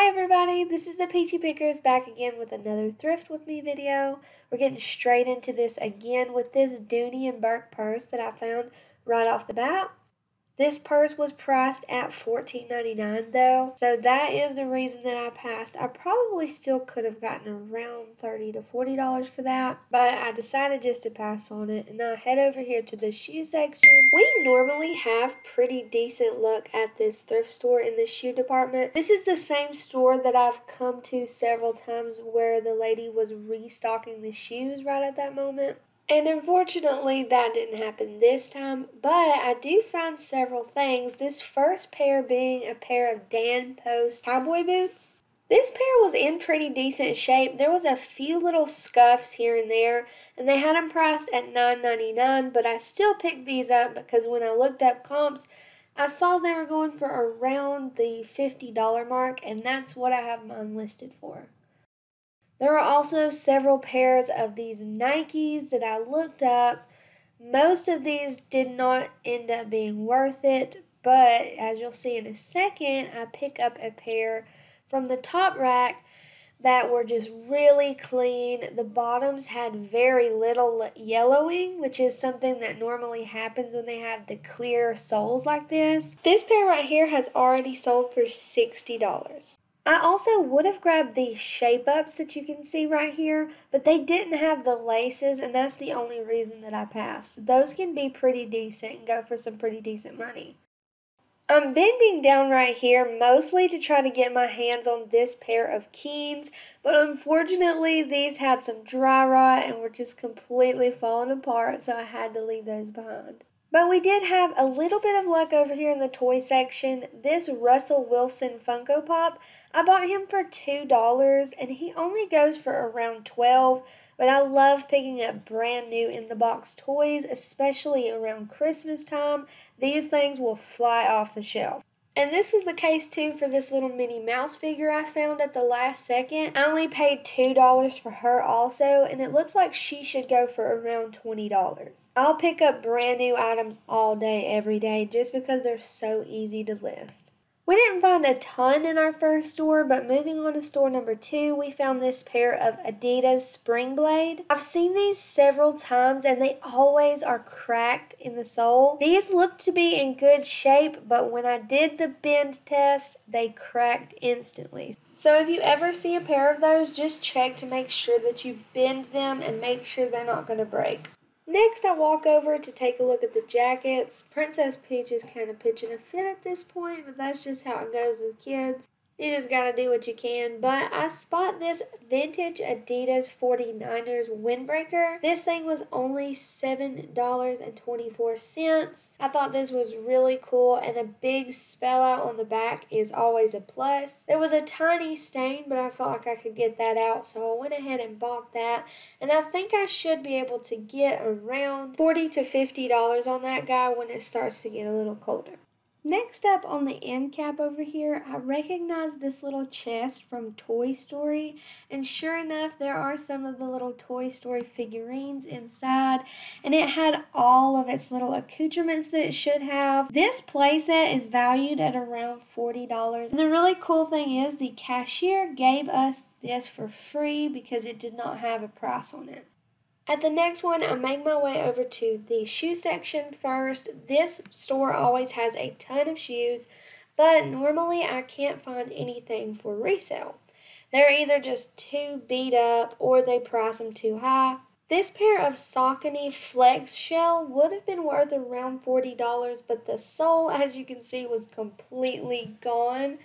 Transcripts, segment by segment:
Hi everybody, this is the Peachy Pickers back again with another Thrift With Me video. We're getting straight into this again with this Dooney and Burke purse that I found right off the bat. This purse was priced at $14.99 though, so that is the reason that I passed. I probably still could have gotten around $30 to $40 for that, but I decided just to pass on it, and I head over here to the shoe section. We normally have pretty decent luck at this thrift store in the shoe department. This is the same store that I've come to several times where the lady was restocking the shoes right at that moment. And unfortunately, that didn't happen this time, but I do find several things. This first pair being a pair of Dan Post cowboy boots. This pair was in pretty decent shape. There was a few little scuffs here and there, and they had them priced at $9.99, but I still picked these up because when I looked up comps, I saw they were going for around the $50 mark, and that's what I have mine listed for. There were also several pairs of these Nikes that I looked up. Most of these did not end up being worth it, but as you'll see in a second, I pick up a pair from the top rack that were just really clean. The bottoms had very little yellowing, which is something that normally happens when they have the clear soles like this. This pair right here has already sold for $60. I also would have grabbed these shape-ups that you can see right here, but they didn't have the laces, and that's the only reason that I passed. Those can be pretty decent and go for some pretty decent money. I'm bending down right here mostly to try to get my hands on this pair of Keens, but unfortunately these had some dry rot and were just completely falling apart, so I had to leave those behind. But we did have a little bit of luck over here in the toy section. This Russell Wilson Funko Pop, I bought him for $2 and he only goes for around $12, but I love picking up brand new in the box toys, especially around Christmas time. These things will fly off the shelf. And this was the case too for this little Minnie Mouse figure I found at the last second. I only paid $2 for her also, and it looks like she should go for around $20. I'll pick up brand new items all day, every day, just because they're so easy to list. We didn't find a ton in our first store, but moving on to store number 2, we found this pair of Adidas Spring Blade. I've seen these several times and they always are cracked in the sole. These look to be in good shape, but when I did the bend test, they cracked instantly. So if you ever see a pair of those, just check to make sure that you bend them and make sure they're not going to break. Next, I walk over to take a look at the jackets. Princess Peach is kind of pitching a fit at this point, but that's just how it goes with kids. You just gotta do what you can. But I spot this vintage Adidas 49ers windbreaker. This thing was only $7.24. I thought this was really cool, and a big spell out on the back is always a plus. There was a tiny stain, but I felt like I could get that out, so I went ahead and bought that. And I think I should be able to get around $40 to $50 on that guy when it starts to get a little colder. Next up on the end cap over here, I recognize this little chest from Toy Story, and sure enough, there are some of the little Toy Story figurines inside, and it had all of its little accoutrements that it should have. This playset is valued at around $40, and the really cool thing is the cashier gave us this for free because it did not have a price on it. At the next one, I make my way over to the shoe section first. This store always has a ton of shoes, but normally I can't find anything for resale. They're either just too beat up or they price them too high. This pair of Saucony Flex Shell would have been worth around $40, but the sole, as you can see, was completely gone.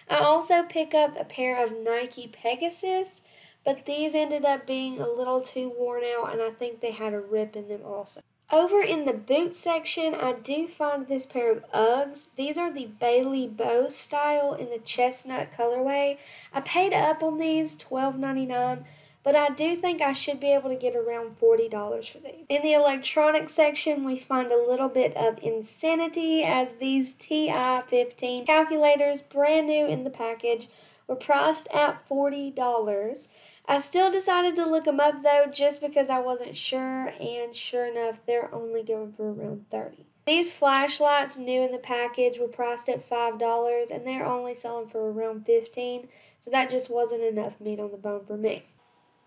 I also pick up a pair of Nike Pegasus, but these ended up being a little too worn out, and I think they had a rip in them also. Over in the boot section, I do find this pair of Uggs. These are the Bailey Bow style in the chestnut colorway. I paid up on these $12.99, but I do think I should be able to get around $40 for these. In the electronics section, we find a little bit of insanity as these TI-15 calculators, brand new in the package, were priced at $40. I still decided to look them up though, just because I wasn't sure, and sure enough, they're only going for around $30. These flashlights, new in the package, were priced at $5, and they're only selling for around $15, so that just wasn't enough meat on the bone for me.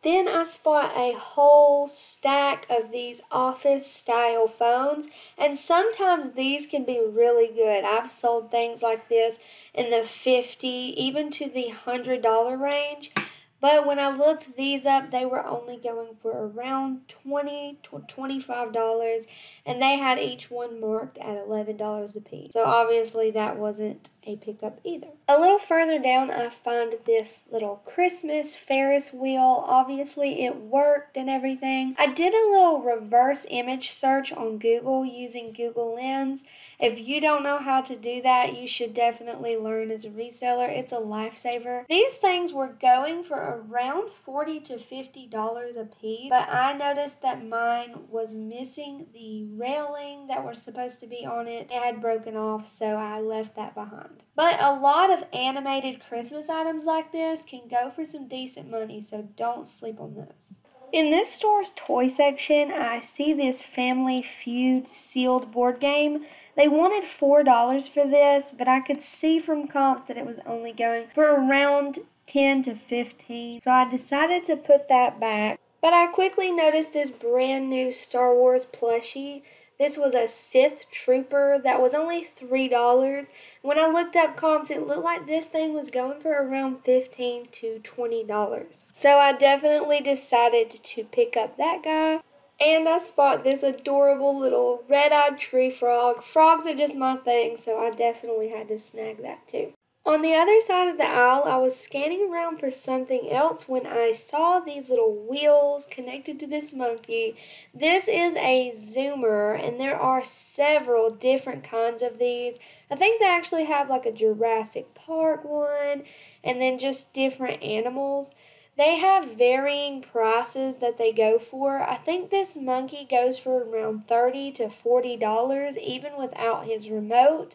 Then I spot a whole stack of these office-style phones, and sometimes these can be really good. I've sold things like this in the $50, even to the $100 range. But when I looked these up, they were only going for around $20 to $25, and they had each one marked at $11 a piece. So obviously that wasn't a pickup either. A little further down, I find this little Christmas Ferris wheel. Obviously it worked and everything. I did a little reverse image search on Google using Google Lens. If you don't know how to do that, you should definitely learn as a reseller. It's a lifesaver. These things were going for around $40 to $50 a piece, but I noticed that mine was missing the railing that was supposed to be on it. It had broken off, so I left that behind. But a lot of animated Christmas items like this can go for some decent money, so don't sleep on those. In this store's toy section, I see this Family Feud sealed board game. They wanted $4 for this, but I could see from comps that it was only going for around $10 to $15, so I decided to put that back. But I quickly noticed this brand new Star Wars plushie. This was a Sith Trooper that was only $3. When I looked up comps, it looked like this thing was going for around $15 to $20. So I definitely decided to pick up that guy. And I spot this adorable little red-eyed tree frog. Frogs are just my thing, so I definitely had to snag that too. On the other side of the aisle, I was scanning around for something else when I saw these little wheels connected to this monkey. This is a zoomer, and there are several different kinds of these. I think they actually have like a Jurassic Park one, and then just different animals. They have varying prices that they go for. I think this monkey goes for around $30 to $40, even without his remote.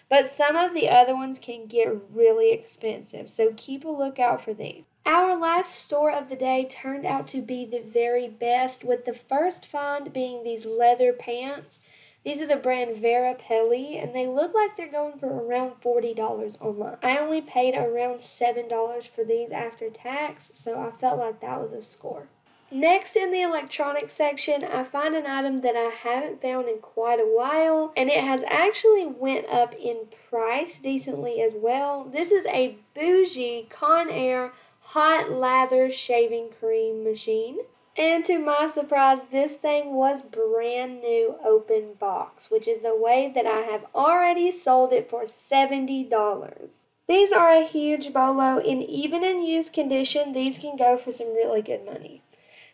But some of the other ones can get really expensive, so keep a lookout for these. Our last store of the day turned out to be the very best, with the first find being these leather pants. These are the brand Vera Pelli, and they look like they're going for around $40 online. I only paid around $7 for these after tax, so I felt like that was a score. Next, in the electronics section, I find an item that I haven't found in quite a while, and it has actually went up in price decently as well. This is a bougie Conair hot lather shaving cream machine. And to my surprise, this thing was brand new open box, which is the way that I have already sold it for $70. These are a huge bolo, and even in used condition, these can go for some really good money.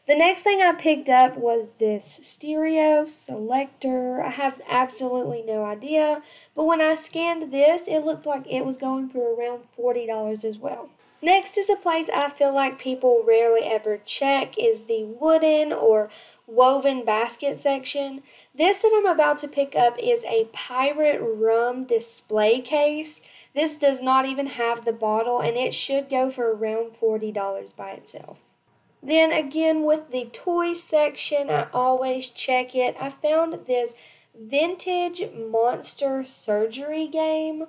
The next thing I picked up was this stereo selector. I have absolutely no idea, but when I scanned this, it looked like it was going for around $40 as well. Next is a place I feel like people rarely ever check, is the wooden or woven basket section. This that I'm about to pick up is a pirate rum display case. This does not even have the bottle, and it should go for around $40 by itself. Then again, with the toy section, I always check it. I found this vintage monster surgery game.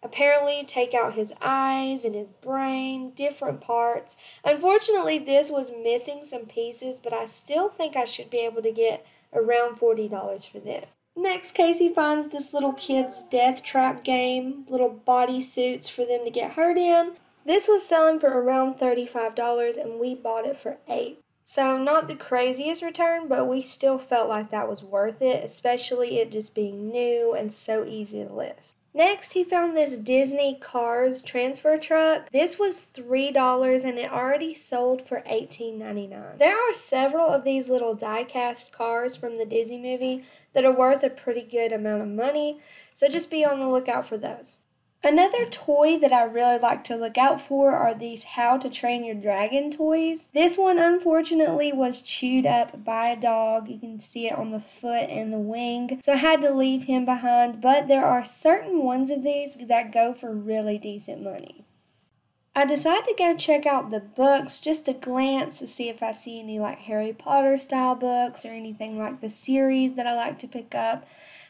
Apparently, take out his eyes and his brain, different parts. Unfortunately, this was missing some pieces, but I still think I should be able to get around $40 for this. Next, Casey finds this little kid's death trap game, little bodysuits for them to get hurt in. This was selling for around $35, and we bought it for $8. So not the craziest return, but we still felt like that was worth it, especially it just being new and so easy to list. Next, he found this Disney Cars transfer truck. This was $3, and it already sold for $18.99. There are several of these little die-cast cars from the Disney movie that are worth a pretty good amount of money, so just be on the lookout for those. Another toy that I really like to look out for are these How to Train Your Dragon toys. This one, unfortunately, was chewed up by a dog. You can see it on the foot and the wing, so I had to leave him behind, but there are certain ones of these that go for really decent money. I decided to go check out the books just to glance to see if I see any like Harry Potter style books or anything like the series that I like to pick up.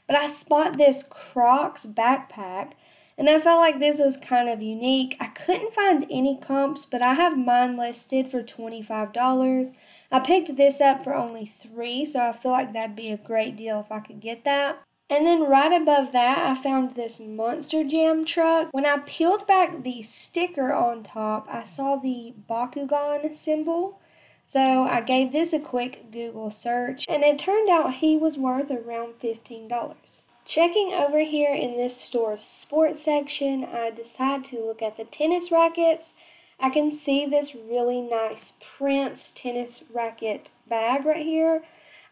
But but I spot this Crocs backpack, and I felt like this was kind of unique. I couldn't find any comps, but I have mine listed for $25. I picked this up for only $3, so I feel like that'd be a great deal if I could get that. And then right above that, I found this Monster Jam truck. When I peeled back the sticker on top, I saw the Bakugan symbol. So I gave this a quick Google search, and it turned out he was worth around $15. Checking over here in this store's sports section, I decide to look at the tennis rackets. I can see this really nice Prince tennis racket bag right here.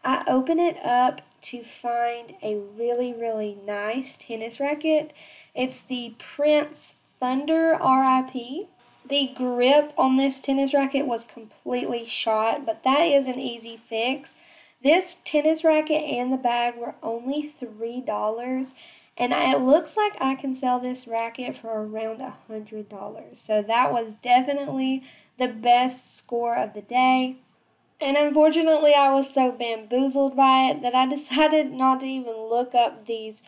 I open it up to find a really nice tennis racket. It's the Prince Thunder RIP. The grip on this tennis racket was completely shot, but that is an easy fix. This tennis racket and the bag were only $3, and it looks like I can sell this racket for around $100. So that was definitely the best score of the day. And unfortunately, I was so bamboozled by it that I decided not to even look up these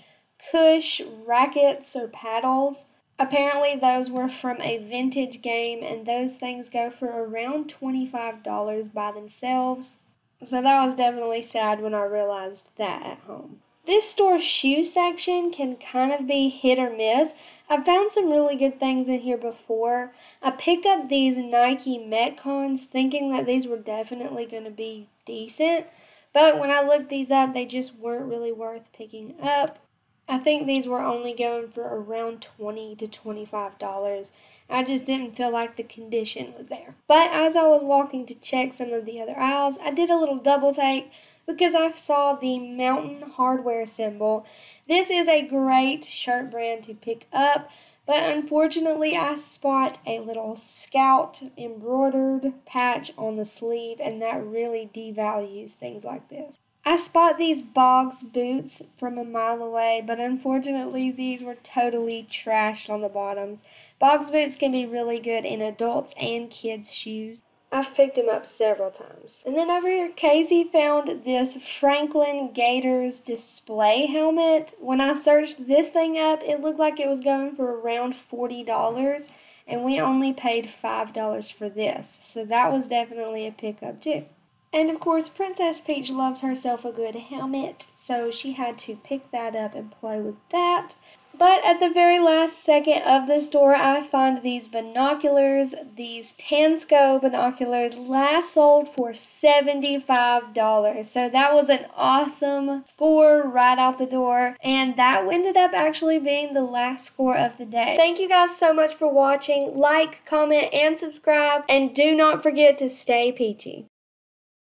Cush rackets or paddles. Apparently, those were from a vintage game, and those things go for around $25 by themselves. So that was definitely sad when I realized that at home. This store's shoe section can kind of be hit or miss. I've found some really good things in here before. I picked up these Nike Metcons thinking that these were definitely going to be decent. But when I looked these up, they just weren't really worth picking up. I think these were only going for around $20 to $25. I just didn't feel like the condition was there. But as I was walking to check some of the other aisles, I did a little double take because I saw the Mountain Hardwear symbol. This is a great shirt brand to pick up, but unfortunately I spot a little Scout embroidered patch on the sleeve, and that really devalues things like this. I spot these Boggs boots from a mile away, but unfortunately these were totally trashed on the bottoms. Boggs boots can be really good in adults and kids' shoes. I've picked them up several times. And then over here, Casey found this Franklin Gators display helmet. When I searched this thing up, it looked like it was going for around $40, and we only paid $5 for this. So that was definitely a pickup too. And of course, Princess Peach loves herself a good helmet, so she had to pick that up and play with that. But at the very last second of the store, I find these binoculars, these Tansco binoculars, last sold for $75. So that was an awesome score right out the door, and that ended up actually being the last score of the day. Thank you guys so much for watching. Like, comment, and subscribe, and do not forget to stay peachy.